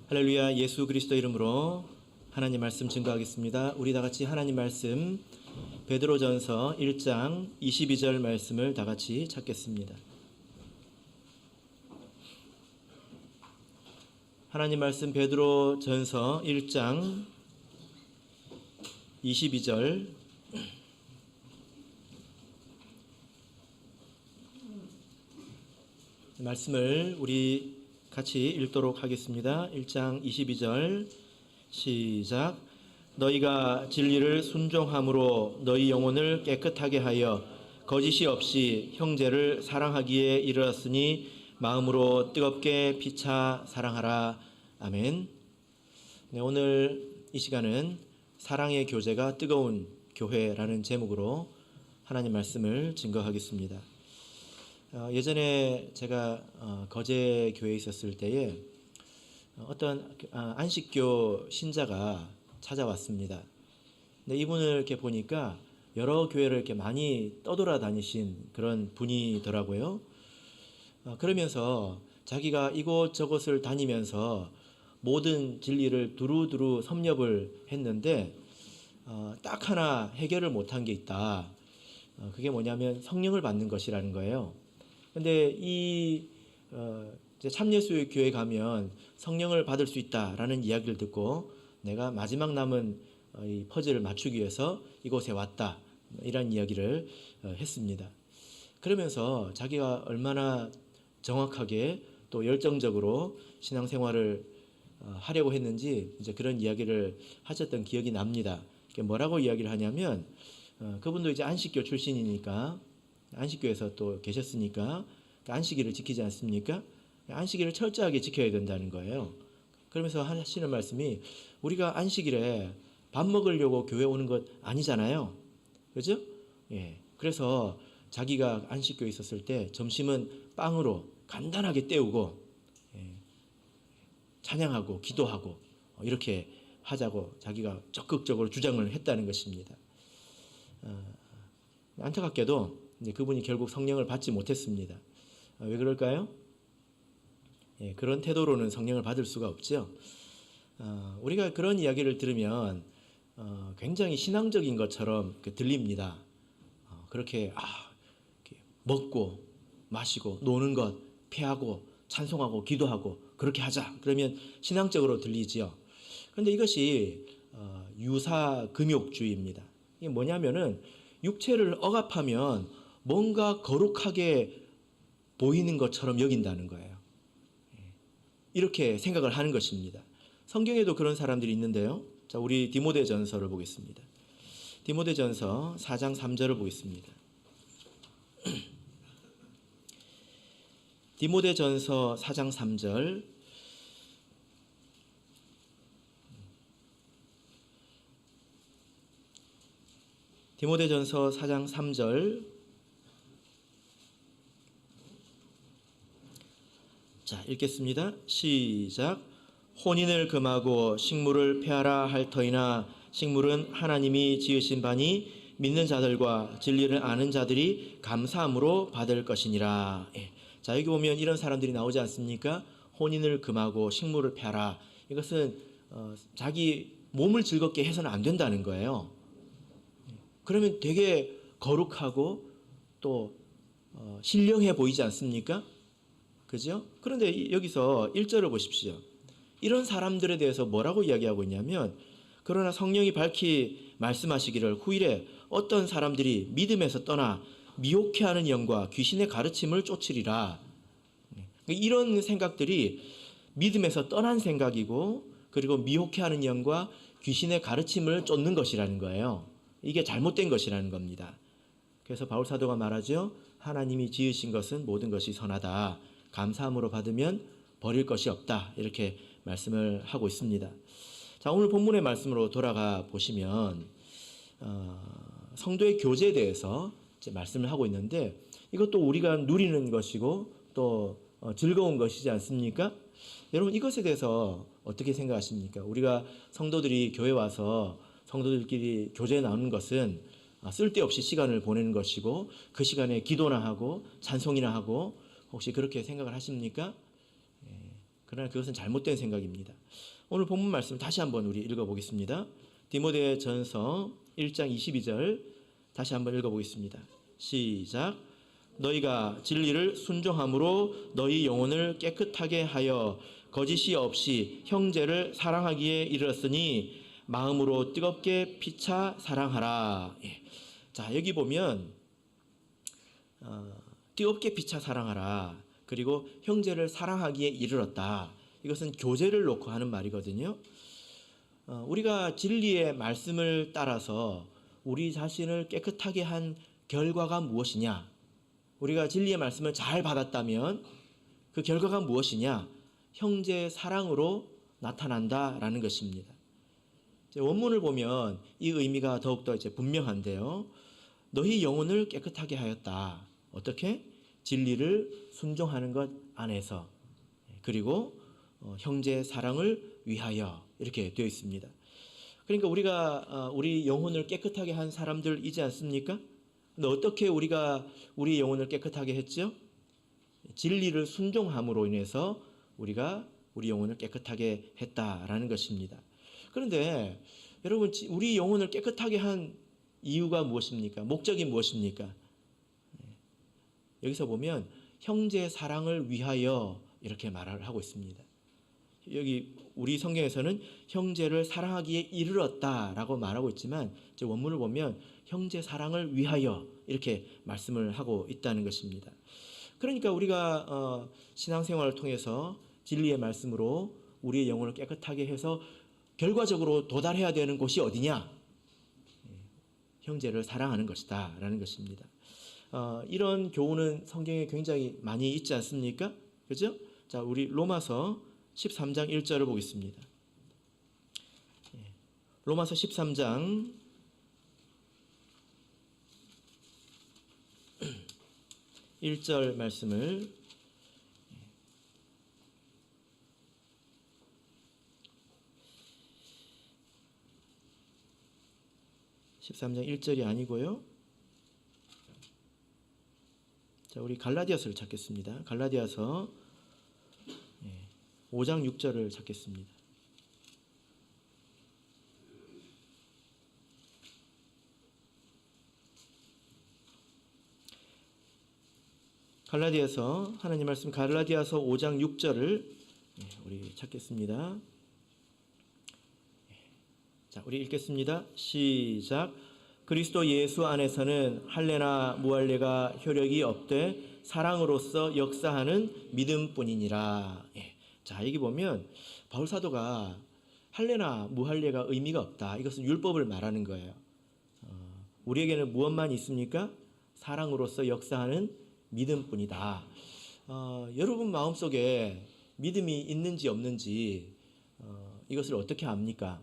할렐루야. 예수 그리스도 이름으로 하나님 말씀 증거하겠습니다. 우리 다 같이 하나님 말씀 베드로전서 1장 22절 말씀을 다 같이 찾겠습니다. 하나님 말씀 베드로전서 1장 22절 말씀을 우리 같이 읽도록 하겠습니다. 1장 22절 시작. 너희가 진리를 순종함으로 너희 영혼을 깨끗하게 하여 거짓이 없이 형제를 사랑하기에 이르렀으니 마음으로 뜨겁게 피차 사랑하라. 아멘. 네, 오늘 이 시간은 사랑의 교제가 뜨거운 교회라는 제목으로 하나님 말씀을 증거하겠습니다. 예전에 제가 거제 교회에 있었을 때에 어떤 안식교 신자가 찾아왔습니다. 근데 이분을 이렇게 보니까 여러 교회를 이렇게 많이 떠돌아다니신 그런 분이더라고요. 그러면서 자기가 이곳저곳을 다니면서 모든 진리를 두루두루 섭렵을 했는데 딱 하나 해결을 못한 게 있다. 그게 뭐냐면 성령을 받는 것이라는 거예요. 근데 참예수 교회 가면 성령을 받을 수 있다라는 이야기를 듣고 내가 마지막 남은 이 퍼즐을 맞추기 위해서 이곳에 왔다. 이런 이야기를 했습니다. 그러면서 자기가 얼마나 정확하게 또 열정적으로 신앙생활을 하려고 했는지 이제 그런 이야기를 하셨던 기억이 납니다. 뭐라고 이야기를 하냐면 그분도 이제 안식교 출신이니까 안식교에서 또 계셨으니까 안식일을 지키지 않습니까? 안식일을 철저하게 지켜야 된다는 거예요. 그러면서 하시는 말씀이 우리가 안식일에 밥 먹으려고 교회 오는 것 아니잖아요. 그죠? 예. 그래서 자기가 안식교에 있었을 때 점심은 빵으로 간단하게 때우고 찬양하고 기도하고 이렇게 하자고 자기가 적극적으로 주장을 했다는 것입니다. 안타깝게도 그분이 결국 성령을 받지 못했습니다. 왜 그럴까요? 그런 태도로는 성령을 받을 수가 없죠. 우리가 그런 이야기를 들으면 굉장히 신앙적인 것처럼 들립니다. 그렇게 먹고 마시고 노는 것 패하고 찬송하고 기도하고 그렇게 하자. 그러면 신앙적으로 들리지요. 그런데 이것이 유사금욕주의입니다. 이게 뭐냐면은 육체를 억압하면 뭔가 거룩하게 보이는 것처럼 여긴다는 거예요. 이렇게 생각을 하는 것입니다. 성경에도 그런 사람들이 있는데요. 자, 우리 디모데전서를 보겠습니다. 디모데전서 4장 3절을 보겠습니다. 디모데전서 4장 3절 디모데전서 4장 3절 자, 읽겠습니다. 시작. 혼인을 금하고 식물을 폐하라 할 터이나 식물은 하나님이 지으신 바니 믿는 자들과 진리를 아는 자들이 감사함으로 받을 것이니라. 자, 여기 보면 이런 사람들이 나오지 않습니까? 혼인을 금하고 식물을 폐하라. 이것은 자기 몸을 즐겁게 해서는 안 된다는 거예요. 그러면 되게 거룩하고 또 신령해 보이지 않습니까? 그죠? 그런데 여기서 1절을 보십시오. 이런 사람들에 대해서 뭐라고 이야기하고 있냐면 그러나 성령이 밝히 말씀하시기를 후일에 어떤 사람들이 믿음에서 떠나 미혹해 하는 영과 귀신의 가르침을 쫓으리라. 이런 생각들이 믿음에서 떠난 생각이고 그리고 미혹해 하는 영과 귀신의 가르침을 쫓는 것이라는 거예요. 이게 잘못된 것이라는 겁니다. 그래서 바울사도가 말하죠. 하나님이 지으신 것은 모든 것이 선하다. 감사함으로 받으면 버릴 것이 없다. 이렇게 말씀을 하고 있습니다. 자, 오늘 본문의 말씀으로 돌아가 보시면 성도의 교제에 대해서 이제 말씀을 하고 있는데 이것도 우리가 누리는 것이고 또 즐거운 것이지 않습니까? 여러분 이것에 대해서 어떻게 생각하십니까? 우리가 성도들이 교회 와서 성도들끼리 교제에 나오는 것은 쓸데없이 시간을 보내는 것이고 그 시간에 기도나 하고 찬송이나 하고 혹시 그렇게 생각을 하십니까? 그러나 그것은 잘못된 생각입니다. 오늘 본문 말씀 다시 한번 우리 읽어보겠습니다. 디모데전서 1장 22절 다시 한번 읽어보겠습니다. 시작. 너희가 진리를 순종함으로 너희 영혼을 깨끗하게 하여 거짓이 없이 형제를 사랑하기에 이르렀으니 마음으로 뜨겁게 피차 사랑하라. 예. 자, 여기 보면 뜨겁게 피차 사랑하라. 그리고 형제를 사랑하기에 이르렀다. 이것은 교제를 놓고 하는 말이거든요. 우리가 진리의 말씀을 따라서 우리 자신을 깨끗하게 한 결과가 무엇이냐? 우리가 진리의 말씀을 잘 받았다면 그 결과가 무엇이냐? 형제의 사랑으로 나타난다라는 것입니다. 원문을 보면 이 의미가 더욱더 분명한데요. 너희 영혼을 깨끗하게 하였다. 어떻게? 진리를 순종하는 것 안에서, 그리고 형제의 사랑을 위하여, 이렇게 되어 있습니다. 그러니까 우리가 우리 영혼을 깨끗하게 한 사람들이지 않습니까? 근데 어떻게 우리가 우리 영혼을 깨끗하게 했죠? 진리를 순종함으로 인해서 우리가 우리 영혼을 깨끗하게 했다라는 것입니다. 그런데 여러분, 우리 영혼을 깨끗하게 한 이유가 무엇입니까? 목적이 무엇입니까? 여기서 보면 형제의 사랑을 위하여 이렇게 말을 하고 있습니다. 여기 우리 성경에서는 형제를 사랑하기에 이르렀다라고 말하고 있지만 원문을 보면 형제 사랑을 위하여 이렇게 말씀을 하고 있다는 것입니다. 그러니까 우리가 신앙생활을 통해서 진리의 말씀으로 우리의 영혼을 깨끗하게 해서 결과적으로 도달해야 되는 곳이 어디냐? 형제를 사랑하는 것이다 라는 것입니다. 이런 교훈은 성경에 굉장히 많이 있지 않습니까? 그죠? 자, 우리 로마서 13장 1절을 보겠습니다. 로마서 13장 1절 말씀을 13장 1절이 아니고요. 자, 우리 갈라디아서를 찾겠습니다. 갈라디아서 5장 6절을 찾겠습니다. 갈라디아서 하나님 말씀 갈라디아서 5장 6절을 우리 찾겠습니다. 자, 우리 읽겠습니다. 시작. 그리스도 예수 안에서는 할례나 무할례가 효력이 없되 사랑으로서 역사하는 믿음뿐이니라. 자, 여기 보면 바울 사도가 할례나 무할례가 의미가 없다. 이것은 율법을 말하는 거예요. 우리에게는 무엇만 있습니까? 사랑으로서 역사하는 믿음뿐이다. 여러분 마음속에 믿음이 있는지 없는지 이것을 어떻게 압니까?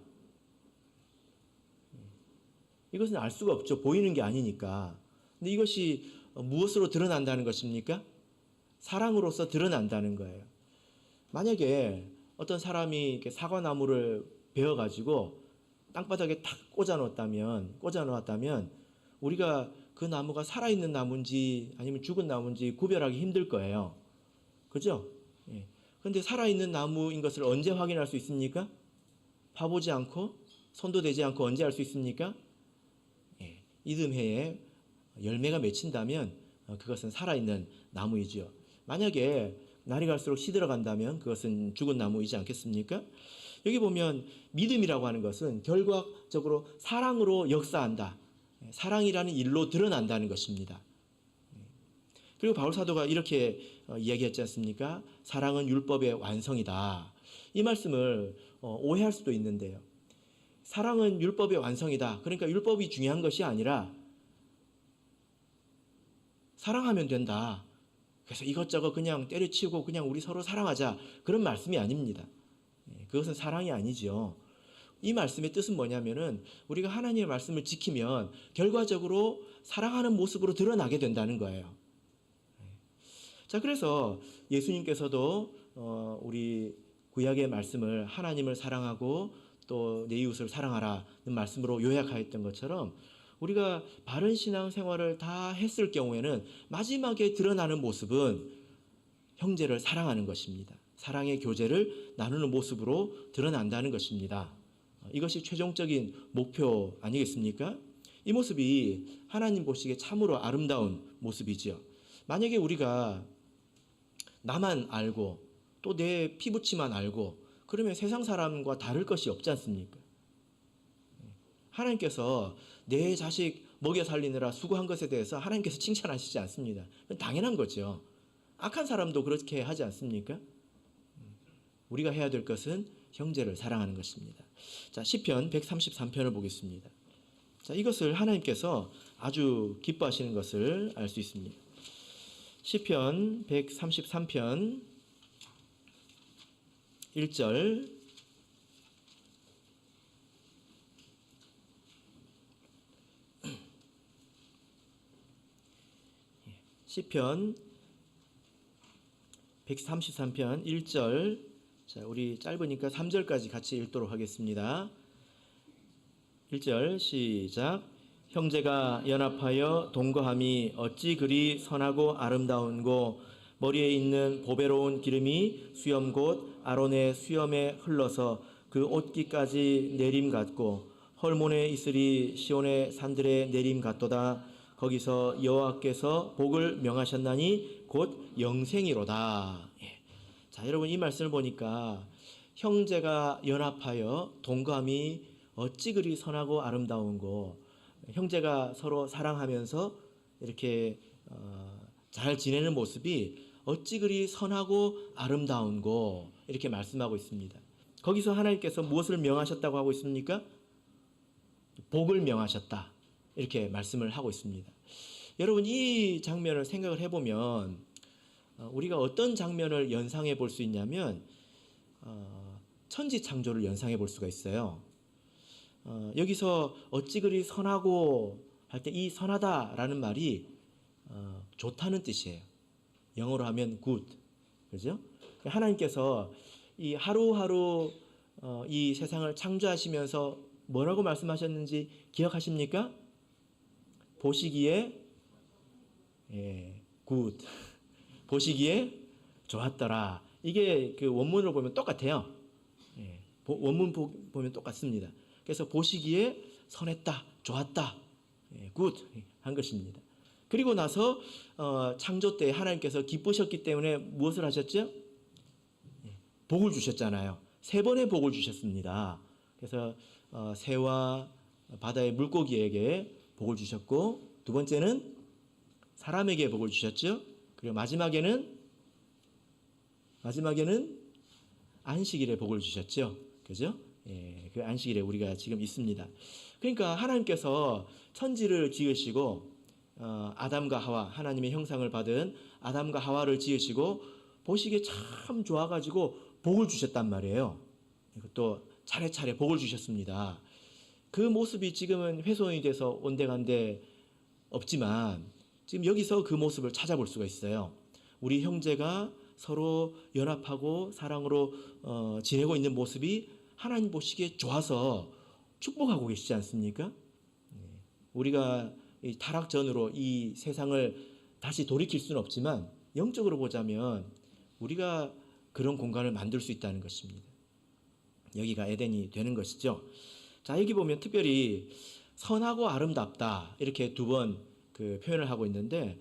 이것은 알 수가 없죠. 보이는 게 아니니까. 근데 이것이 무엇으로 드러난다는 것입니까? 사랑으로서 드러난다는 거예요. 만약에 어떤 사람이 이렇게 사과나무를 베어가지고 땅바닥에 탁 꽂아놓았다면 우리가 그 나무가 살아있는 나무인지 아니면 죽은 나무인지 구별하기 힘들 거예요. 그죠? 그런데 살아있는 나무인 것을 언제 확인할 수 있습니까? 파보지 않고 손도 대지 않고 언제 알 수 있습니까? 이듬해에 열매가 맺힌다면 그것은 살아있는 나무이죠. 만약에 날이 갈수록 시들어간다면 그것은 죽은 나무이지 않겠습니까? 여기 보면 믿음이라고 하는 것은 결과적으로 사랑으로 역사한다. 사랑이라는 일로 드러난다는 것입니다. 그리고 바울 사도가 이렇게 이야기했지 않습니까? 사랑은 율법의 완성이다. 이 말씀을 오해할 수도 있는데요. 사랑은 율법의 완성이다. 그러니까 율법이 중요한 것이 아니라 사랑하면 된다. 그래서 이것저것 그냥 때려치우고 그냥 우리 서로 사랑하자. 그런 말씀이 아닙니다. 그것은 사랑이 아니죠. 이 말씀의 뜻은 뭐냐면은 우리가 하나님의 말씀을 지키면 결과적으로 사랑하는 모습으로 드러나게 된다는 거예요. 자, 그래서 예수님께서도 우리 구약의 말씀을 하나님을 사랑하고 또 내 이웃을 사랑하라는 말씀으로 요약하였던 것처럼 우리가 바른 신앙 생활을 다 했을 경우에는 마지막에 드러나는 모습은 형제를 사랑하는 것입니다. 사랑의 교제를 나누는 모습으로 드러난다는 것입니다. 이것이 최종적인 목표 아니겠습니까? 이 모습이 하나님 보시기에 참으로 아름다운 모습이지요. 만약에 우리가 나만 알고 또 내 피부치만 알고 그러면 세상 사람과 다를 것이 없지 않습니까? 하나님께서 내 자식 먹여 살리느라 수고한 것에 대해서 하나님께서 칭찬하시지 않습니다. 당연한 거죠. 악한 사람도 그렇게 하지 않습니까? 우리가 해야 될 것은 형제를 사랑하는 것입니다. 자, 시편 133편을 보겠습니다. 자, 이것을 하나님께서 아주 기뻐하시는 것을 알 수 있습니다. 시편 133편 1절 시편 133편 1절, 자, 우리 짧으니까 3절까지 같이 읽도록 하겠습니다. 1절 시작. 형제가 연합하여 동거함이 어찌 그리 선하고 아름다운고, 머리에 있는 보배로운 기름이 수염 곧 아론의 수염에 흘러서 그 옷깃까지 내림 같고, 헐몬에 있으리 시온의 산들에 내림 같도다. 거기서 여호와께서 복을 명하셨나니 곧 영생이로다. 자, 여러분, 이 말씀을 보니까 형제가 연합하여 동거함이 어찌 그리 선하고 아름다운고, 형제가 서로 사랑하면서 이렇게 잘 지내는 모습이 어찌 그리 선하고 아름다운고, 이렇게 말씀하고 있습니다. 거기서 하나님께서 무엇을 명하셨다고 하고 있습니까? 복을 명하셨다, 이렇게 말씀을 하고 있습니다. 여러분, 이 장면을 생각을 해보면 우리가 어떤 장면을 연상해 볼 수 있냐면 천지창조를 연상해 볼 수가 있어요. 여기서 어찌 그리 선하고 할 때 이 선하다라는 말이 좋다는 뜻이에요. 영어로 하면 good, 그죠? 하나님께서 이 하루하루 이 세상을 창조하시면서 뭐라고 말씀하셨는지 기억하십니까? 보시기에 good, 보시기에 좋았더라. 이게 그 원문으로 보면 똑같아요. 원문 보면 똑같습니다. 그래서 보시기에 선했다, 좋았다, good 한 것입니다. 그리고 나서 창조 때 하나님께서 기쁘셨기 때문에 무엇을 하셨죠? 복을 주셨잖아요. 3번의 복을 주셨습니다. 그래서 새와 바다의 물고기에게 복을 주셨고, 두 번째는 사람에게 복을 주셨죠. 그리고 마지막에는 안식일에 복을 주셨죠. 그죠? 그 안식일에 우리가 지금 있습니다. 그러니까 하나님께서 천지를 지으시고 아담과 하와, 하나님의 형상을 받은 아담과 하와를 지으시고 보시기에 참 좋아가지고 복을 주셨단 말이에요. 또 차례차례 복을 주셨습니다. 그 모습이 지금은 훼손이 돼서 온데간데 없지만 지금 여기서 그 모습을 찾아볼 수가 있어요. 우리 형제가 서로 연합하고 사랑으로 지내고 있는 모습이 하나님 보시기에 좋아서 축복하고 계시지 않습니까? 우리가 이 타락 전으로 이 세상을 다시 돌이킬 수는 없지만 영적으로 보자면 우리가 그런 공간을 만들 수 있다는 것입니다. 여기가 에덴이 되는 것이죠. 자, 여기 보면 특별히 선하고 아름답다 이렇게 2번 그 표현을 하고 있는데,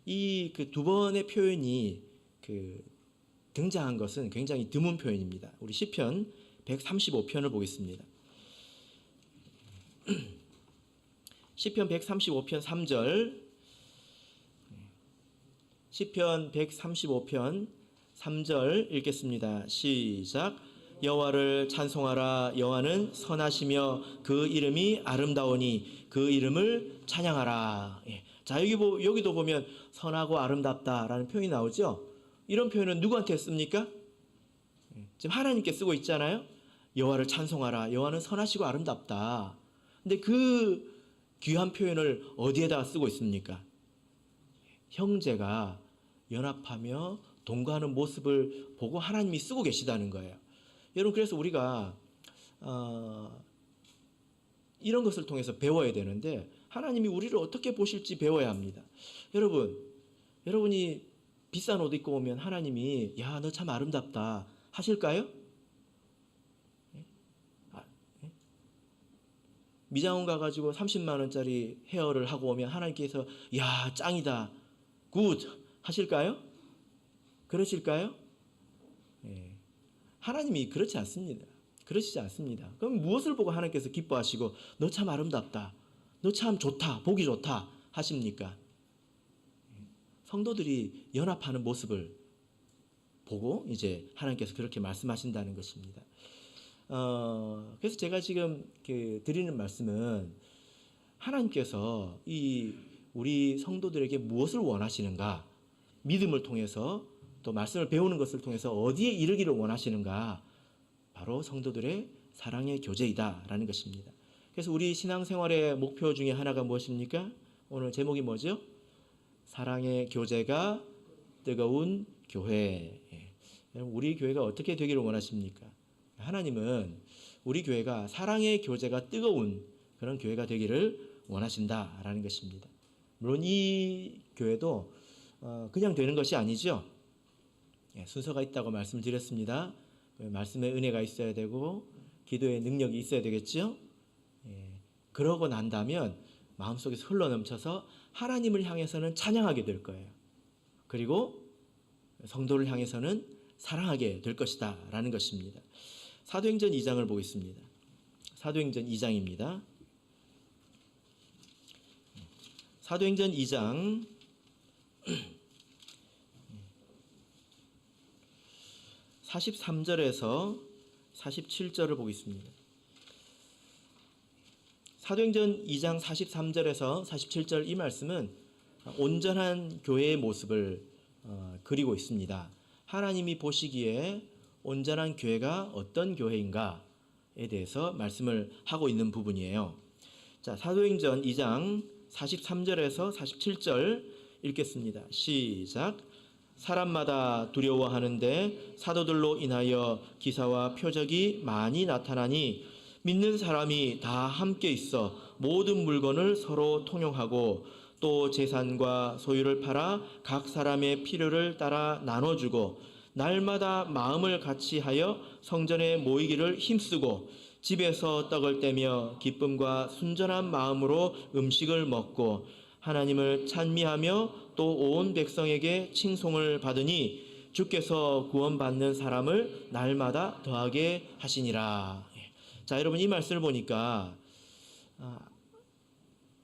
이 그 2번의 표현이 그 등장한 것은 굉장히 드문 표현입니다. 우리 시편 135편을 보겠습니다. 시편 135편 3절, 시편 135편 3절 읽겠습니다. 시작. 여호와를 찬송하라. 여호와는 선하시며 그 이름이 아름다우니 그 이름을 찬양하라. 자, 여기도 보면 선하고 아름답다라는 표현이 나오죠. 이런 표현은 누구한테 씁니까? 지금 하나님께 쓰고 있잖아요. 여호와를 찬송하라. 여호와는 선하시고 아름답다. 근데 그 귀한 표현을 어디에다가 쓰고 있습니까? 형제가 연합하며 동거하는 모습을 보고 하나님이 쓰고 계시다는 거예요. 여러분, 그래서 우리가 이런 것을 통해서 배워야 되는데 하나님이 우리를 어떻게 보실지 배워야 합니다. 여러분이 비싼 옷 입고 오면 하나님이 야, 너 참 아름답다 하실까요? 미장원 가가지고 30만 원짜리 헤어를 하고 오면 하나님께서 야, 짱이다, 굿 하실까요? 그러실까요? 예. 하나님이 그렇지 않습니다. 그러시지 않습니다. 그럼 무엇을 보고 하나님께서 기뻐하시고 너 참 아름답다, 너 참 좋다, 보기 좋다 하십니까? 성도들이 연합하는 모습을 보고 이제 하나님께서 그렇게 말씀하신다는 것입니다. 그래서 제가 지금 드리는 말씀은 하나님께서 이 우리 성도들에게 무엇을 원하시는가, 믿음을 통해서 또 말씀을 배우는 것을 통해서 어디에 이르기를 원하시는가, 바로 성도들의 사랑의 교제이다라는 것입니다. 그래서 우리 신앙생활의 목표 중에 하나가 무엇입니까? 오늘 제목이 뭐죠? 사랑의 교제가 뜨거운 교회. 우리 교회가 어떻게 되기를 원하십니까? 하나님은 우리 교회가 사랑의 교제가 뜨거운 그런 교회가 되기를 원하신다라는 것입니다. 물론 이 교회도 그냥 되는 것이 아니죠. 순서가 있다고 말씀을 드렸습니다. 말씀의 은혜가 있어야 되고 기도의 능력이 있어야 되겠죠. 그러고 난다면 마음속에서 흘러넘쳐서 하나님을 향해서는 찬양하게 될 거예요. 그리고 성도를 향해서는 사랑하게 될 것이다 라는 것입니다. 사도행전 2장을 보겠습니다. 사도행전 2장입니다. 사도행전 2장 43절에서 47절을 보겠습니다. 사도행전 2장 43절에서 47절 이 말씀은 온전한 교회의 모습을 그리고 있습니다. 하나님이 보시기에 온전한 교회가 어떤 교회인가에 대해서 말씀을 하고 있는 부분이에요. 자, 사도행전 2장 43절에서 47절 읽겠습니다. 시작. 사람마다 두려워하는데 사도들로 인하여 기사와 표적이 많이 나타나니 믿는 사람이 다 함께 있어 모든 물건을 서로 통용하고 또 재산과 소유를 팔아 각 사람의 필요를 따라 나눠주고 날마다 마음을 같이 하여 성전에 모이기를 힘쓰고 집에서 떡을 떼며 기쁨과 순전한 마음으로 음식을 먹고 하나님을 찬미하며 또 온 백성에게 칭송을 받으니 주께서 구원받는 사람을 날마다 더하게 하시니라. 자, 여러분 이 말씀을 보니까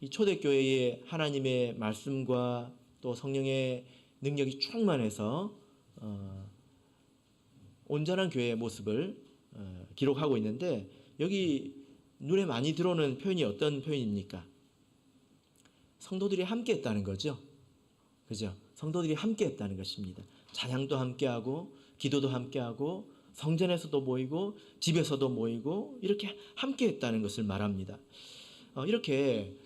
이 초대교회의 하나님의 말씀과 또 성령의 능력이 충만해서 온전한 교회의 모습을 기록하고 있는데 여기 눈에 많이 들어오는 표현이 어떤 표현입니까? 성도들이 함께 했다는 거죠. 그죠? 성도들이 함께 했다는 것입니다. 찬양도 함께하고 기도도 함께하고 성전에서도 모이고 집에서도 모이고 이렇게 함께 했다는 것을 말합니다. 이렇게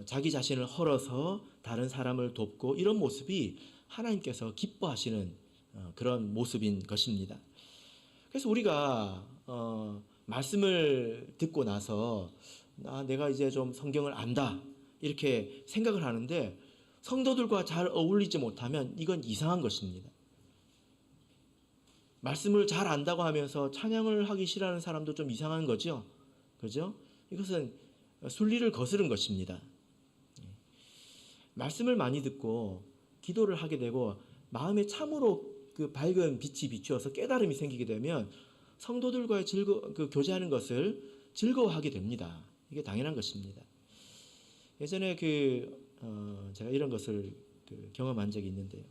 자기 자신을 헐어서 다른 사람을 돕고 이런 모습이 하나님께서 기뻐하시는 그런 모습인 것입니다. 그래서 우리가 말씀을 듣고 나서 내가 이제 좀 성경을 안다 이렇게 생각을 하는데 성도들과 잘 어울리지 못하면 이건 이상한 것입니다. 말씀을 잘 안다고 하면서 찬양을 하기 싫어하는 사람도 좀 이상한 거죠. 그죠? 이것은 순리를 거스른 것입니다. 말씀을 많이 듣고 기도를 하게 되고 마음에 참으로 그 밝은 빛이 비추어서 깨달음이 생기게 되면 성도들과의 교제하는 것을 즐거워하게 됩니다. 이게 당연한 것입니다. 예전에 제가 이런 것을 경험한 적이 있는데요.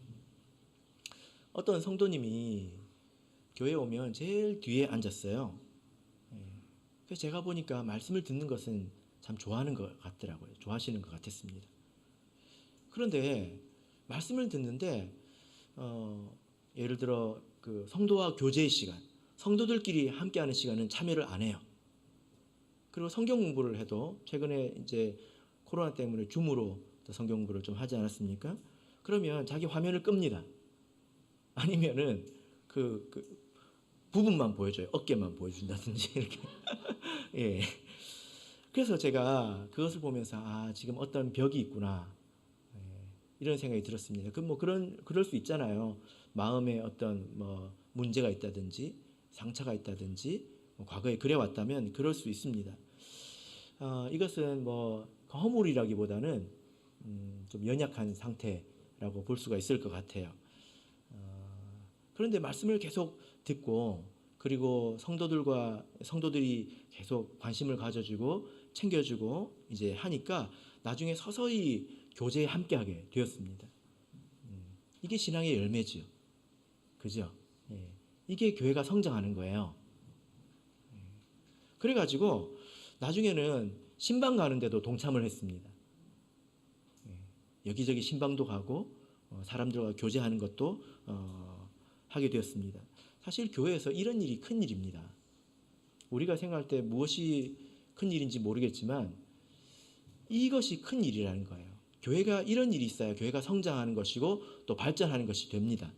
어떤 성도님이 교회에 오면 제일 뒤에 앉았어요. 그래서 제가 보니까 말씀을 듣는 것은 참 좋아하는 것 같더라고요. 좋아하시는 것 같았습니다. 그런데 말씀을 듣는데 예를 들어 그 성도와 교제의 시간, 성도들끼리 함께하는 시간은 참여를 안 해요. 그리고 성경 공부를 해도 최근에 이제 코로나 때문에 줌으로 성경 공부를 좀 하지 않았습니까? 그러면 자기 화면을 끕니다. 아니면은 그 부분만 보여줘요. 어깨만 보여준다든지 이렇게. 예. 그래서 제가 그것을 보면서 지금 어떤 벽이 있구나. 예. 이런 생각이 들었습니다. 그럴 수 있잖아요. 마음에 어떤 문제가 있다든지 상처가 있다든지 과거에 그래왔다면 그럴 수 있습니다. 이것은 허물이라기보다는 좀 연약한 상태라고 볼 수가 있을 것 같아요. 그런데 말씀을 계속 듣고 그리고 성도들이 계속 관심을 가져주고 챙겨주고 이제 하니까 나중에 서서히 교제에 함께하게 되었습니다. 이게 신앙의 열매지요. 그죠? 예. 이게 교회가 성장하는 거예요. 그래가지고 나중에는 신방 가는데도 동참을 했습니다. 여기저기 신방도 가고 사람들과 교제하는 것도 하게 되었습니다. 사실 교회에서 이런 일이 큰 일입니다. 우리가 생각할 때 무엇이 큰 일인지 모르겠지만 이것이 큰 일이라는 거예요. 교회가 이런 일이 있어야 교회가 성장하는 것이고 또 발전하는 것이 됩니다.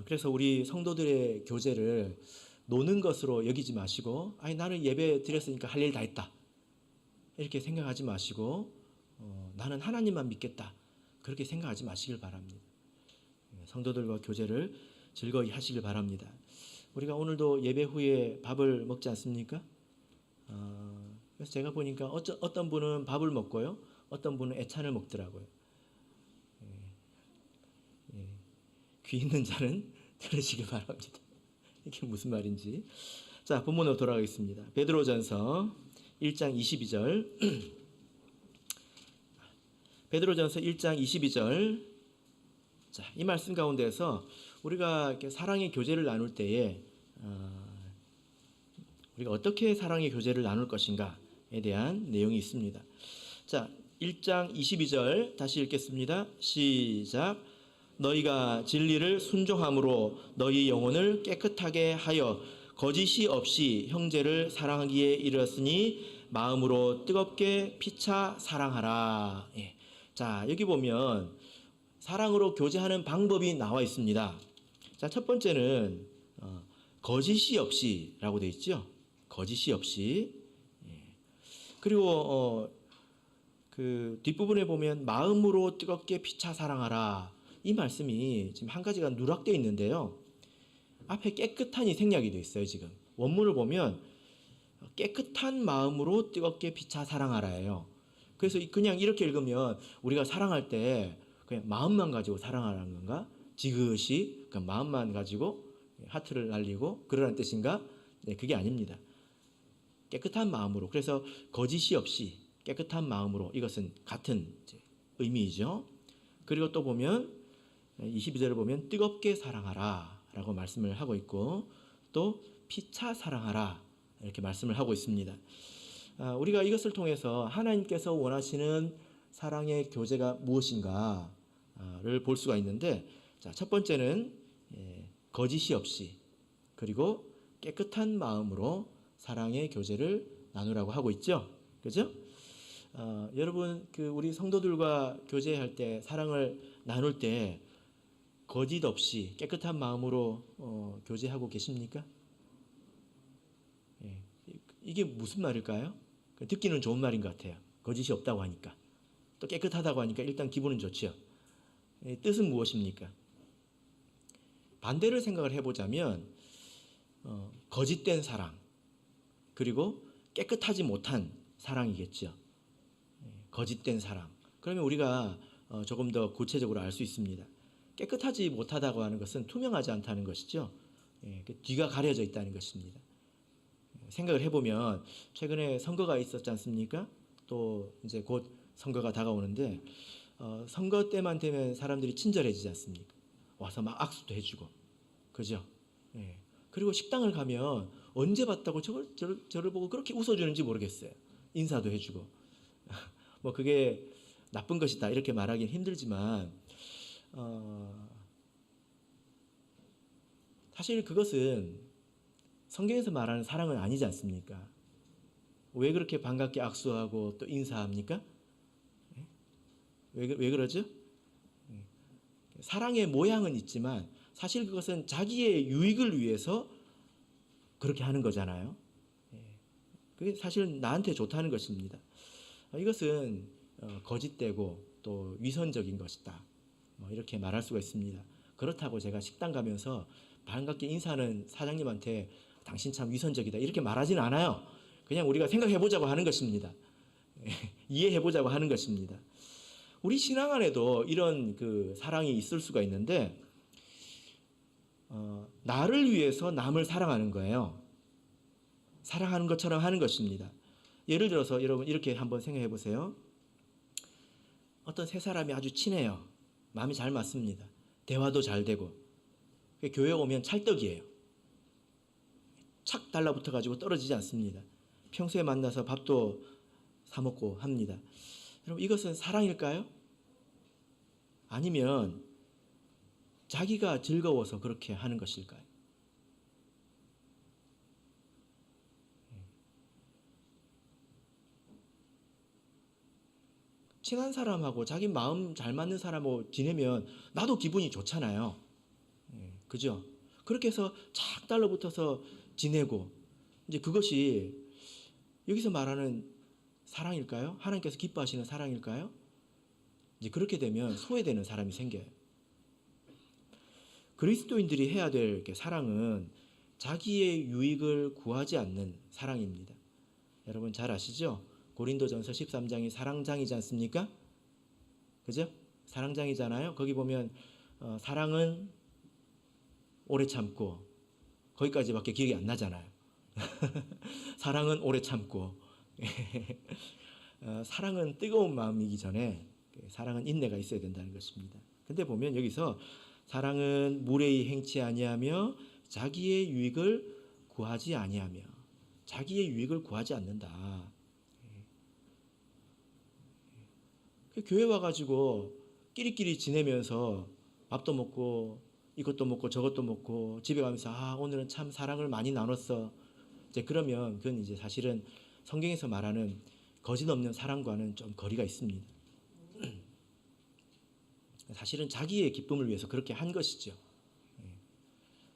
그래서 우리 성도들의 교제를 노는 것으로 여기지 마시고 나는 예배 드렸으니까 할 일 다 했다 이렇게 생각하지 마시고 나는 하나님만 믿겠다 그렇게 생각하지 마시길 바랍니다. 성도들과 교제를 즐거이 하시길 바랍니다. 우리가 오늘도 예배 후에 밥을 먹지 않습니까? 그래서 제가 보니까 어떤 분은 밥을 먹고요, 어떤 분은 애찬을 먹더라고요. 귀 있는 자는 들으시길 바랍니다. 이게 무슨 말인지. 자, 본문으로 돌아가겠습니다. 베드로전서 1장 22절. 베드로전서 1장 22절. 자, 이 말씀 가운데서 우리가 이렇게 사랑의 교제를 나눌 때에 우리가 어떻게 사랑의 교제를 나눌 것인가에 대한 내용이 있습니다. 자, 1장 22절 다시 읽겠습니다. 시작. 너희가 진리를 순종함으로 너희 영혼을 깨끗하게 하여 거짓이 없이 형제를 사랑하기에 이르렀으니 마음으로 뜨겁게 피차 사랑하라. 예. 자, 여기 보면 사랑으로 교제하는 방법이 나와 있습니다. 자, 첫 번째는 거짓이 없이라고 되어 있죠. 거짓이 없이. 예. 그리고 그 뒷부분에 보면 마음으로 뜨겁게 피차 사랑하라. 이 말씀이 지금 한 가지가 누락되어 있는데요. 앞에 깨끗한이 생략이 되어 있어요. 지금 원문을 보면 깨끗한 마음으로 뜨겁게 피차 사랑하라예요. 그래서 그냥 이렇게 읽으면 우리가 사랑할 때 그냥 마음만 가지고 사랑하라는 건가? 지그시 그냥 마음만 가지고 하트를 날리고 그러라는 뜻인가? 네, 그게 아닙니다. 깨끗한 마음으로. 그래서 거짓이 없이 깨끗한 마음으로, 이것은 같은 의미이죠. 그리고 또 보면 22절을 보면 뜨겁게 사랑하라 라고 말씀을 하고 있고 또 피차 사랑하라 이렇게 말씀을 하고 있습니다. 우리가 이것을 통해서 하나님께서 원하시는 사랑의 교제가 무엇인가를 볼 수가 있는데, 자, 첫 번째는 거짓이 없이 그리고 깨끗한 마음으로 사랑의 교제를 나누라고 하고 있죠. 그죠? 여러분 우리 성도들과 교제할 때 사랑을 나눌 때 거짓 없이 깨끗한 마음으로 교제하고 계십니까? 예. 이게 무슨 말일까요? 듣기는 좋은 말인 것 같아요. 거짓이 없다고 하니까. 또 깨끗하다고 하니까 일단 기분은 좋죠. 뜻은 무엇입니까? 반대를 생각을 해보자면 거짓된 사랑 그리고 깨끗하지 못한 사랑이겠죠. 거짓된 사랑. 그러면 우리가 조금 더 구체적으로 알 수 있습니다. 깨끗하지 못하다고 하는 것은 투명하지 않다는 것이죠. 뒤가 가려져 있다는 것입니다. 생각을 해보면 최근에 선거가 있었지 않습니까? 또 이제 곧 선거가 다가오는데 선거 때만 되면 사람들이 친절해지지 않습니까? 와서 막 악수도 해주고, 그죠? 그리고 식당을 가면 언제 봤다고 저를 보고 그렇게 웃어주는지 모르겠어요. 인사도 해주고. 뭐 그게 나쁜 것이다 이렇게 말하기는 힘들지만 사실 그것은 성경에서 말하는 사랑은 아니지 않습니까? 왜 그렇게 반갑게 악수하고 또 인사합니까? 왜 그러죠? 사랑의 모양은 있지만 사실 그것은 자기의 유익을 위해서 그렇게 하는 거잖아요. 그게 사실 나한테 좋다는 것입니다. 이것은 거짓되고 또 위선적인 것이다. 뭐 이렇게 말할 수가 있습니다. 그렇다고 제가 식당 가면서 반갑게 인사하는 사장님한테 당신 참 위선적이다 이렇게 말하지는 않아요. 그냥 우리가 생각해보자고 하는 것입니다. 이해해보자고 하는 것입니다. 우리 신앙 안에도 이런 그 사랑이 있을 수가 있는데 나를 위해서 남을 사랑하는 거예요. 사랑하는 것처럼 하는 것입니다. 예를 들어서 여러분 이렇게 한번 생각해 보세요. 어떤 세 사람이 아주 친해요. 마음이 잘 맞습니다. 대화도 잘 되고 교회 오면 찰떡이에요. 착 달라붙어 가지고 떨어지지 않습니다. 평소에 만나서 밥도 사 먹고 합니다. 여러분 이것은 사랑일까요? 아니면 자기가 즐거워서 그렇게 하는 것일까요? 친한 사람하고 자기 마음 잘 맞는 사람하고 지내면 나도 기분이 좋잖아요. 그죠? 그렇게 해서 착 달라붙어서 지내고 이제 그것이 여기서 말하는 사랑일까요? 하나님께서 기뻐하시는 사랑일까요? 이제 그렇게 되면 소외되는 사람이 생겨요. 그리스도인들이 해야 될 사랑은 자기의 유익을 구하지 않는 사랑입니다. 여러분 잘 아시죠? 고린도전서 13장이 사랑장이지 않습니까? 그죠? 사랑장이잖아요. 거기 보면 사랑은 오래 참고 거기까지밖에 기억이 안 나잖아요. 사랑은 오래 참고 사랑은 뜨거운 마음이기 전에 사랑은 인내가 있어야 된다는 것입니다. 근데 보면 여기서 사랑은 무례히 행치 아니하며 자기의 유익을 구하지 아니하며 자기의 유익을 구하지 않는다. 교회 와가지고 끼리끼리 지내면서 밥도 먹고 이것도 먹고 저것도 먹고 집에 가면서 오늘은 참 사랑을 많이 나눴어. 이제 그러면 그건 이제 사실은 성경에서 말하는 거짓 없는 사랑과는 좀 거리가 있습니다. 사실은 자기의 기쁨을 위해서 그렇게 한 것이죠.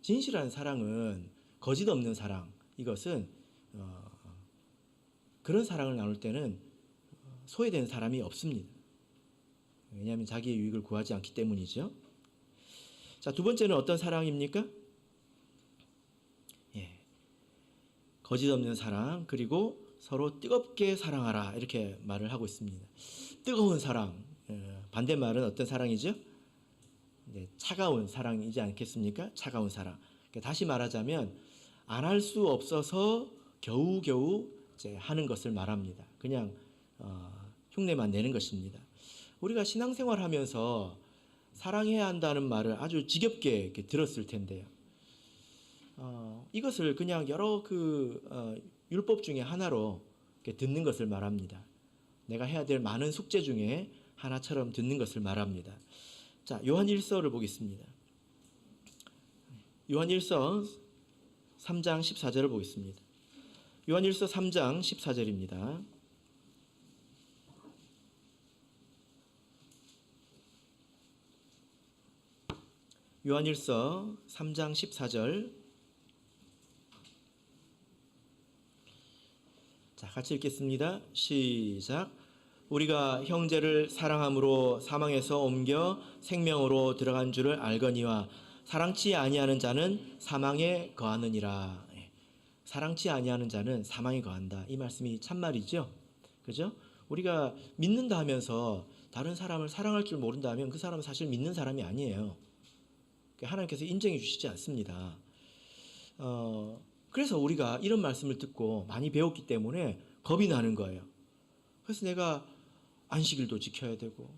진실한 사랑은 거짓 없는 사랑. 이것은 그런 사랑을 나눌 때는 소외된 사람이 없습니다. 왜냐하면 자기의 유익을 구하지 않기 때문이죠. 자, 두 번째는 어떤 사랑입니까? 거짓 없는 사랑, 그리고 서로 뜨겁게 사랑하라 이렇게 말을 하고 있습니다. 뜨거운 사랑, 반대말은 어떤 사랑이죠? 차가운 사랑이지 않겠습니까? 차가운 사랑. 다시 말하자면 안 할 수 없어서 겨우겨우 이제 하는 것을 말합니다. 그냥 흉내만 내는 것입니다. 우리가 신앙생활하면서 사랑해야 한다는 말을 아주 지겹게 이렇게 들었을 텐데요. 이것을 그냥 여러 율법 중에 하나로 이렇게 듣는 것을 말합니다. 내가 해야 될 많은 숙제 중에 하나처럼 듣는 것을 말합니다. 자, 요한 1서를 보겠습니다. 요한 1서 3장 14절을 보겠습니다. 요한 1서 3장 14절입니다. 요한 1서 3장 14절. 자, 같이 읽겠습니다. 시작. 우리가 형제를 사랑함으로 사망에서 옮겨 생명으로 들어간 줄을 알거니와 사랑치 아니하는 자는 사망에 거하느니라. 사랑치 아니하는 자는 사망에 거한다. 이 말씀이 참말이죠. 그죠? 우리가 믿는다 하면서 다른 사람을 사랑할 줄 모른다 하면 그 사람은 사실 믿는 사람이 아니에요. 하나님께서 인정해 주시지 않습니다. 그래서 우리가 이런 말씀을 듣고 많이 배웠기 때문에 겁이 나는 거예요. 그래서 내가 안식일도 지켜야 되고,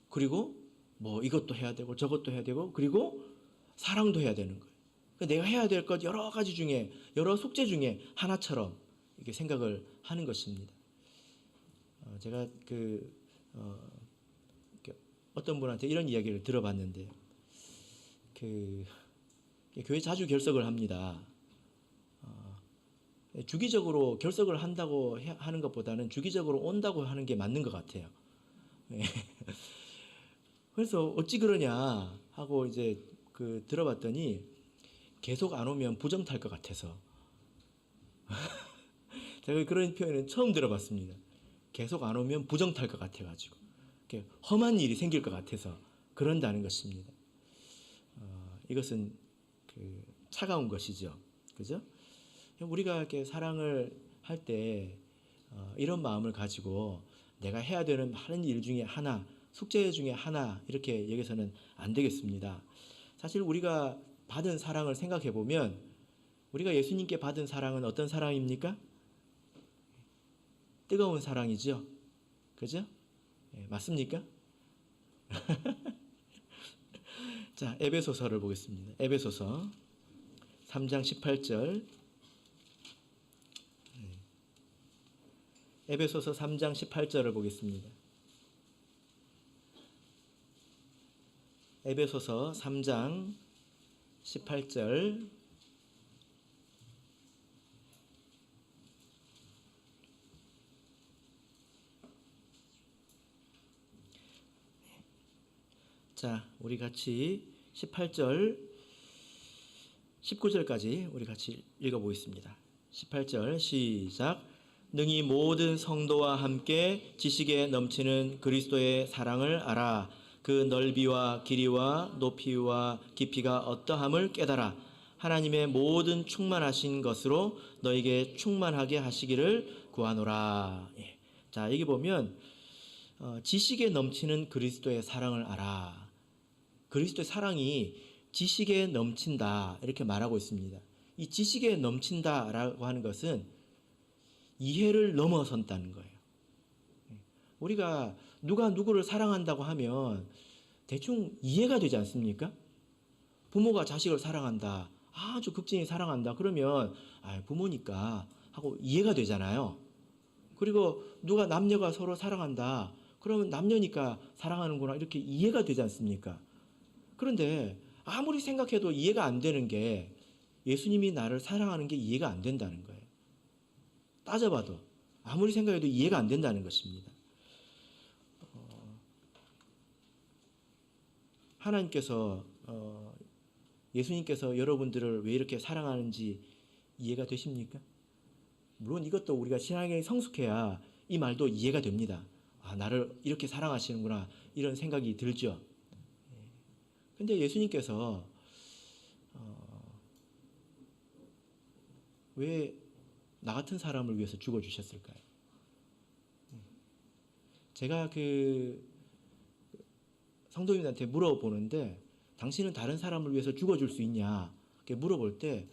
그리고 뭐 이것도 해야 되고 저것도 해야 되고, 그리고 사랑도 해야 되는 거예요. 내가 해야 될 것 여러 가지 중에, 여러 숙제 중에 하나처럼 이렇게 생각을 하는 것입니다. 제가 어떤 분한테 이런 이야기를 들어봤는데, 교회 자주 결석을 합니다. 주기적으로 결석을 한다고 하는 것보다는 주기적으로 온다고 하는 게 맞는 것 같아요. 그래서 어찌 그러냐 하고 이제 들어봤더니 계속 안 오면 부정 탈 것 같아서. 제가 그런 표현은 처음 들어봤습니다. 계속 안 오면 부정 탈 것 같아가지고. 이렇게 험한 일이 생길 것 같아서 그런다는 것입니다. 이것은 그 차가운 것이죠. 그죠? 우리가 이렇게 사랑을 할 때 이런 마음을 가지고 내가 해야 되는 많은 일 중에 하나, 숙제 중에 하나 이렇게 여기서는 안 되겠습니다. 사실 우리가 받은 사랑을 생각해 보면 우리가 예수님께 받은 사랑은 어떤 사랑입니까? 뜨거운 사랑이죠. 그죠? 예, 맞습니까? 자, 에베소서를 보겠습니다. 에베소서 3장 18절. 에베소서 3장 18절을 보겠습니다. 에베소서 3장 18절. 자, 우리 같이 18절, 19절까지 우리 같이 읽어보겠습니다. 18절 시작. 능히 모든 성도와 함께 지식에 넘치는 그리스도의 사랑을 알아. 그 넓이와 길이와 높이와 깊이가 어떠함을 깨달아. 하나님의 모든 충만하신 것으로 너에게 충만하게 하시기를 구하노라. 예. 자, 여기 보면 지식에 넘치는 그리스도의 사랑을 알아. 그리스도의 사랑이 지식에 넘친다 이렇게 말하고 있습니다. 이 지식에 넘친다라고 하는 것은 이해를 넘어선다는 거예요. 우리가 누가 누구를 사랑한다고 하면 대충 이해가 되지 않습니까? 부모가 자식을 사랑한다, 아주 극진히 사랑한다 그러면 부모니까 하고 이해가 되잖아요. 그리고 누가 남녀가 서로 사랑한다 그러면 남녀니까 사랑하는구나 이렇게 이해가 되지 않습니까? 그런데 아무리 생각해도 이해가 안 되는 게 예수님이 나를 사랑하는 게 이해가 안 된다는 거예요. 따져봐도 아무리 생각해도 이해가 안 된다는 것입니다. 하나님께서 예수님께서 여러분들을 왜 이렇게 사랑하는지 이해가 되십니까? 물론 이것도 우리가 신앙에 성숙해야 이 말도 이해가 됩니다. 나를 이렇게 사랑하시는구나 이런 생각이 들죠. 근데 예수님께서 왜 나 같은 사람을 위해서 죽어주셨을까요? 제가 그 성도님한테 물어보는데 당신은 다른 사람을 위해서 죽어줄 수 있냐? 이렇게 물어볼 때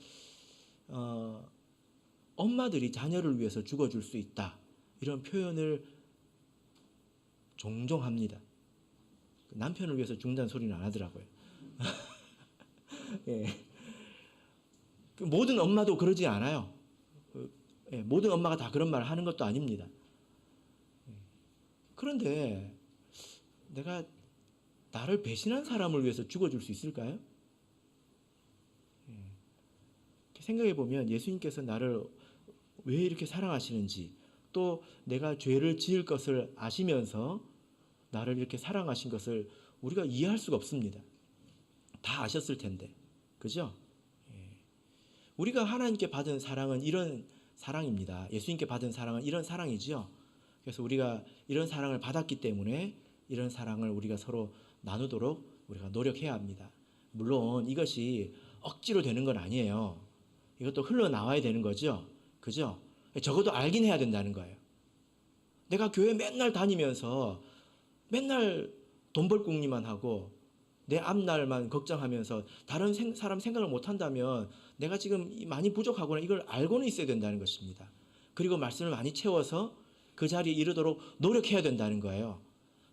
엄마들이 자녀를 위해서 죽어줄 수 있다. 이런 표현을 종종 합니다. 남편을 위해서 죽는다는 소리는 안 하더라고요. 예. 모든 엄마도 그러지 않아요. 모든 엄마가 다 그런 말을 하는 것도 아닙니다. 그런데 내가 나를 배신한 사람을 위해서 죽어줄 수 있을까요? 생각해 보면 예수님께서 나를 왜 이렇게 사랑하시는지 또 내가 죄를 지을 것을 아시면서 나를 이렇게 사랑하신 것을 우리가 이해할 수가 없습니다. 다 아셨을 텐데. 그죠? 우리가 하나님께 받은 사랑은 이런 사랑입니다. 예수님께 받은 사랑은 이런 사랑이죠. 그래서 우리가 이런 사랑을 받았기 때문에 이런 사랑을 우리가 서로 나누도록 우리가 노력해야 합니다. 물론 이것이 억지로 되는 건 아니에요. 이것도 흘러나와야 되는 거죠. 그죠? 적어도 알긴 해야 된다는 거예요. 내가 교회 맨날 다니면서 맨날 돈 벌 궁리만 하고 내 앞날만 걱정하면서 다른 사람 생각을 못한다면 내가 지금 많이 부족하구나 이걸 알고는 있어야 된다는 것입니다. 그리고 말씀을 많이 채워서 그 자리에 이르도록 노력해야 된다는 거예요.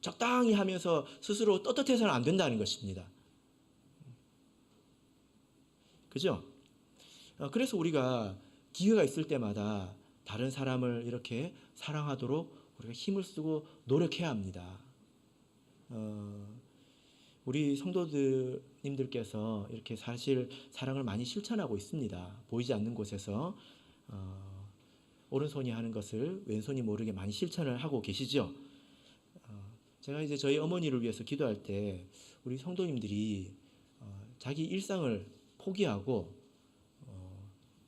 적당히 하면서 스스로 떳떳해서는 안 된다는 것입니다. 그죠? 그래서 우리가 기회가 있을 때마다 다른 사람을 이렇게 사랑하도록 우리가 힘을 쓰고 노력해야 합니다. 우리 성도님들께서 이렇게 사실 사랑을 많이 실천하고 있습니다. 보이지 않는 곳에서 오른손이 하는 것을 왼손이 모르게 많이 실천을 하고 계시죠. 제가 이제 저희 어머니를 위해서 기도할 때 우리 성도님들이 자기 일상을 포기하고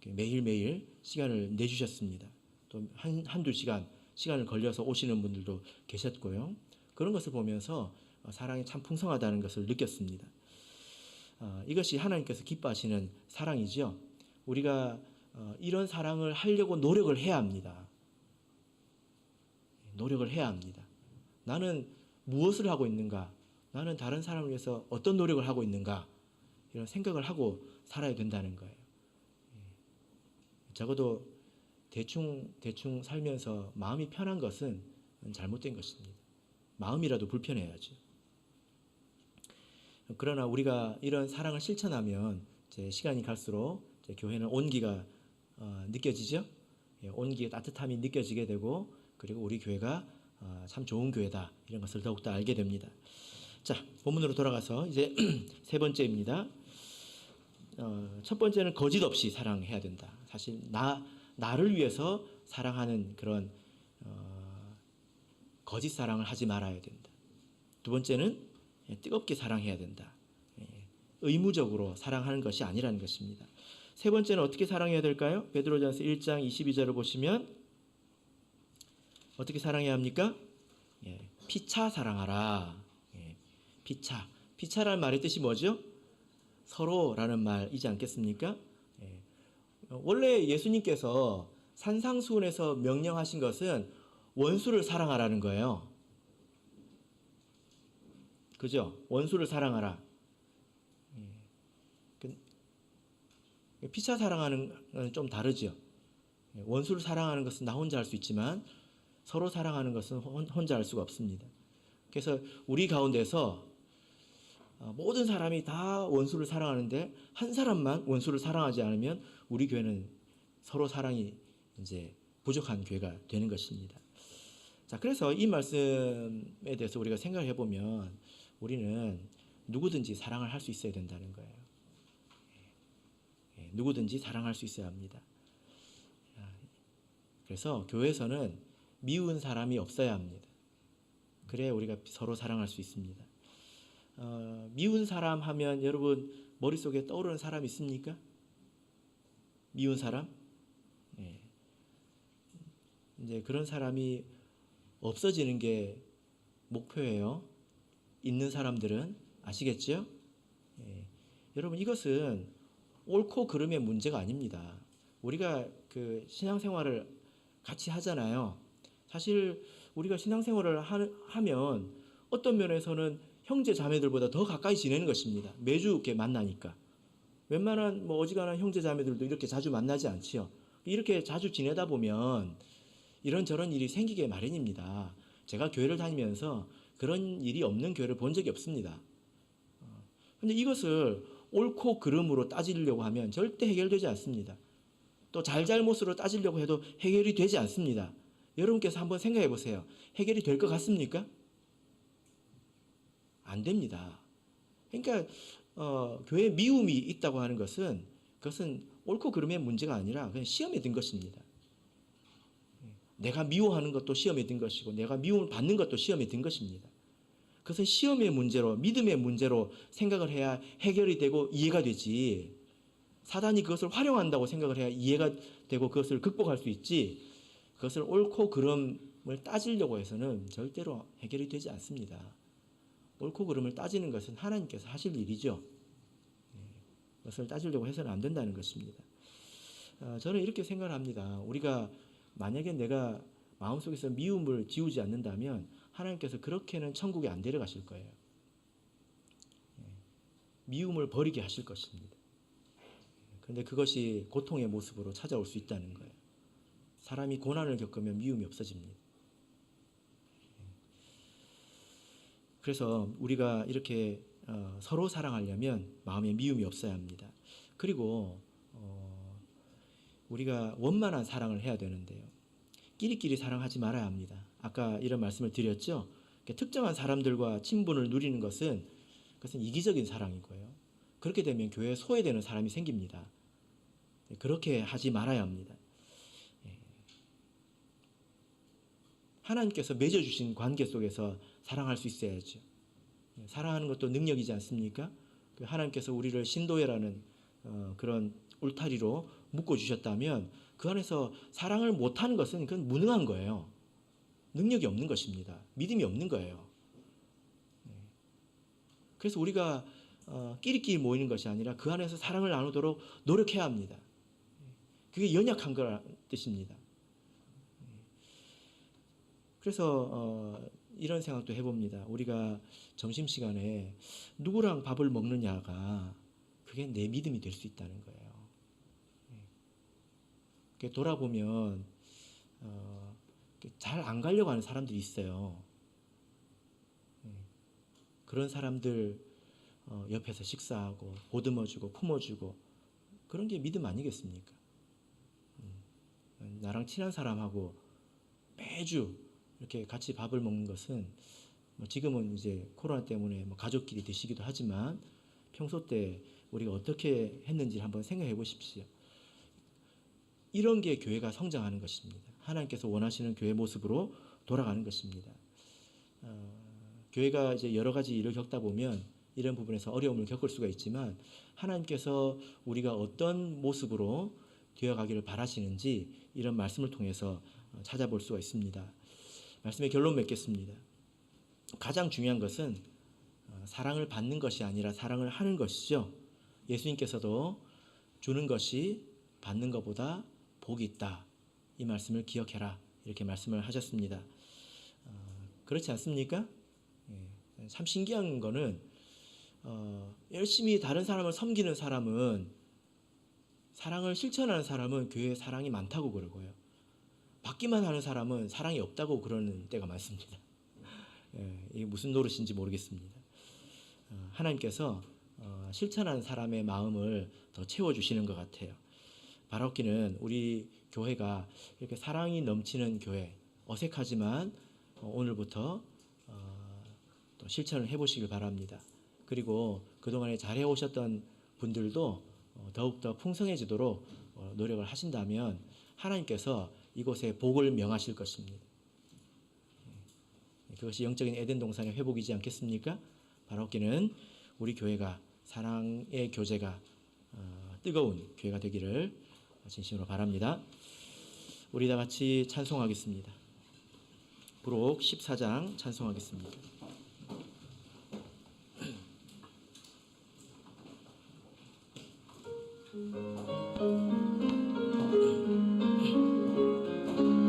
매일매일 시간을 내주셨습니다. 또 한두 시간을 걸려서 오시는 분들도 계셨고요. 그런 것을 보면서 사랑이 참 풍성하다는 것을 느꼈습니다. 이것이 하나님께서 기뻐하시는 사랑이죠. 우리가 이런 사랑을 하려고 노력을 해야 합니다. 노력을 해야 합니다. 나는 무엇을 하고 있는가? 나는 다른 사람을 위해서 어떤 노력을 하고 있는가? 이런 생각을 하고 살아야 된다는 거예요. 적어도 대충 살면서 마음이 편한 것은 잘못된 것입니다. 마음이라도 불편해야죠. 그러나 우리가 이런 사랑을 실천하면 이제 시간이 갈수록 이제 교회는 온기가 느껴지죠. 온기의 따뜻함이 느껴지게 되고, 그리고 우리 교회가 참 좋은 교회다, 이런 것을 더욱더 알게 됩니다. 자, 본문으로 돌아가서 이제 세 번째입니다. 첫 번째는 거짓 없이 사랑해야 된다. 사실 나를 위해서 사랑하는 그런 거짓 사랑을 하지 말아야 된다. 두 번째는 뜨겁게 사랑해야 된다. 의무적으로 사랑하는 것이 아니라는 것입니다. 세 번째는 어떻게 사랑해야 될까요? 베드로전서 1장 22절을 보시면 어떻게 사랑해야 합니까? 피차 사랑하라. 피차라는 말의 뜻이 뭐죠? 서로라는 말이지 않겠습니까? 원래 예수님께서 산상수훈에서 명령하신 것은 원수를 사랑하라는 거예요. 그죠? 원수를 사랑하라. 피차 사랑하는 건 좀 다르죠. 원수를 사랑하는 것은 나 혼자 할 수 있지만 서로 사랑하는 것은 혼자 할 수가 없습니다. 그래서 우리 가운데서 모든 사람이 다 원수를 사랑하는데 한 사람만 원수를 사랑하지 않으면 우리 교회는 서로 사랑이 이제 부족한 교회가 되는 것입니다. 자, 그래서 이 말씀에 대해서 우리가 생각을 해보면 우리는 누구든지 사랑을 할 수 있어야 된다는 거예요. 누구든지 사랑할 수 있어야 합니다. 그래서 교회에서는 미운 사람이 없어야 합니다. 그래야 우리가 서로 사랑할 수 있습니다. 미운 사람 하면 여러분 머릿속에 떠오르는 사람 있습니까? 미운 사람? 이제 그런 사람이 없어지는 게 목표예요. 있는 사람들은 아시겠죠? 여러분 이것은 옳고 그름의 문제가 아닙니다. 우리가 그 신앙생활을 같이 하잖아요. 사실 우리가 신앙생활을 하면 어떤 면에서는 형제 자매들보다 더 가까이 지내는 것입니다. 매주 이렇게 만나니까. 웬만한 어지간한 형제 자매들도 이렇게 자주 만나지 않지요. 이렇게 자주 지내다 보면 이런저런 일이 생기게 마련입니다. 제가 교회를 다니면서 그런 일이 없는 교회를 본 적이 없습니다. 그런데 이것을 옳고 그름으로 따지려고 하면 절대 해결되지 않습니다. 또 잘잘못으로 따지려고 해도 해결이 되지 않습니다. 여러분께서 한번 생각해 보세요. 해결이 될 것 같습니까? 안 됩니다. 그러니까 교회에 미움이 있다고 하는 것은 그것은 옳고 그름의 문제가 아니라 그냥 시험에 든 것입니다. 내가 미워하는 것도 시험에 든 것이고 내가 미움을 받는 것도 시험에 든 것입니다. 그것은 시험의 문제로, 믿음의 문제로 생각을 해야 해결이 되고 이해가 되지, 사단이 그것을 활용한다고 생각을 해야 이해가 되고 그것을 극복할 수 있지, 그것을 옳고 그름을 따지려고 해서는 절대로 해결이 되지 않습니다. 옳고 그름을 따지는 것은 하나님께서 하실 일이죠. 그것을 따지려고 해서는 안 된다는 것입니다. 저는 이렇게 생각을 합니다. 우리가 만약에 내가 마음속에서 미움을 지우지 않는다면 하나님께서 그렇게는 천국에 안 데려가실 거예요. 미움을 버리게 하실 것입니다. 그런데 그것이 고통의 모습으로 찾아올 수 있다는 거예요. 사람이 고난을 겪으면 미움이 없어집니다. 그래서 우리가 이렇게 서로 사랑하려면 마음에 미움이 없어야 합니다. 그리고 우리가 원만한 사랑을 해야 되는데요. 끼리끼리 사랑하지 말아야 합니다. 아까 이런 말씀을 드렸죠. 특정한 사람들과 친분을 누리는 것은 그것은 이기적인 사랑이고요. 그렇게 되면 교회에 소외되는 사람이 생깁니다. 그렇게 하지 말아야 합니다. 하나님께서 맺어주신 관계 속에서 사랑할 수 있어야죠. 사랑하는 것도 능력이지 않습니까? 하나님께서 우리를 신도회라는 그런 울타리로 묶어주셨다면 그 안에서 사랑을 못하는 것은 그건 무능한 거예요. 능력이 없는 것입니다. 믿음이 없는 거예요. 그래서 우리가 끼리끼리 모이는 것이 아니라 그 안에서 사랑을 나누도록 노력해야 합니다. 그게 연약한 거란 뜻입니다. 그래서 이런 생각도 해봅니다. 우리가 점심시간에 누구랑 밥을 먹느냐가 그게 내 믿음이 될 수 있다는 거예요. 돌아보면 잘 안 가려고 하는 사람들이 있어요. 그런 사람들 옆에서 식사하고 보듬어주고 품어주고 그런 게 믿음 아니겠습니까? 나랑 친한 사람하고 매주 이렇게 같이 밥을 먹는 것은 지금은 이제 코로나 때문에 가족끼리 드시기도 하지만 평소 때 우리가 어떻게 했는지 한번 생각해 보십시오. 이런 게 교회가 성장하는 것입니다. 하나님께서 원하시는 교회 모습으로 돌아가는 것입니다. 교회가 이제 여러 가지 일을 겪다 보면 이런 부분에서 어려움을 겪을 수가 있지만 하나님께서 우리가 어떤 모습으로 되어가기를 바라시는지 이런 말씀을 통해서 찾아볼 수가 있습니다. 말씀의 결론 맺겠습니다. 가장 중요한 것은 사랑을 받는 것이 아니라 사랑을 하는 것이죠. 예수님께서도 주는 것이 받는 것보다 복이 있다. 이 말씀을 기억해라. 이렇게 말씀을 하셨습니다. 그렇지 않습니까? 참 신기한 거는 열심히 다른 사람을 섬기는 사람은 사랑을 실천하는 사람은 교회에 사랑이 많다고 그러고요. 받기만 하는 사람은 사랑이 없다고 그러는 때가 많습니다. 이게 무슨 노릇인지 모르겠습니다. 하나님께서 실천하는 사람의 마음을 더 채워주시는 것 같아요. 바라옵기는 우리 교회가 이렇게 사랑이 넘치는 교회, 어색하지만 오늘부터 또 실천을 해보시길 바랍니다. 그리고 그동안에 잘해오셨던 분들도 더욱더 풍성해지도록 노력을 하신다면 하나님께서 이곳에 복을 명하실 것입니다. 그것이 영적인 에덴 동산의 회복이지 않겠습니까? 바라옵기는 우리 교회가 사랑의 교제가 뜨거운 교회가 되기를 진심으로 바랍니다. 우리 다 같이 찬송하겠습니다. 부록 14장 찬송하겠습니다.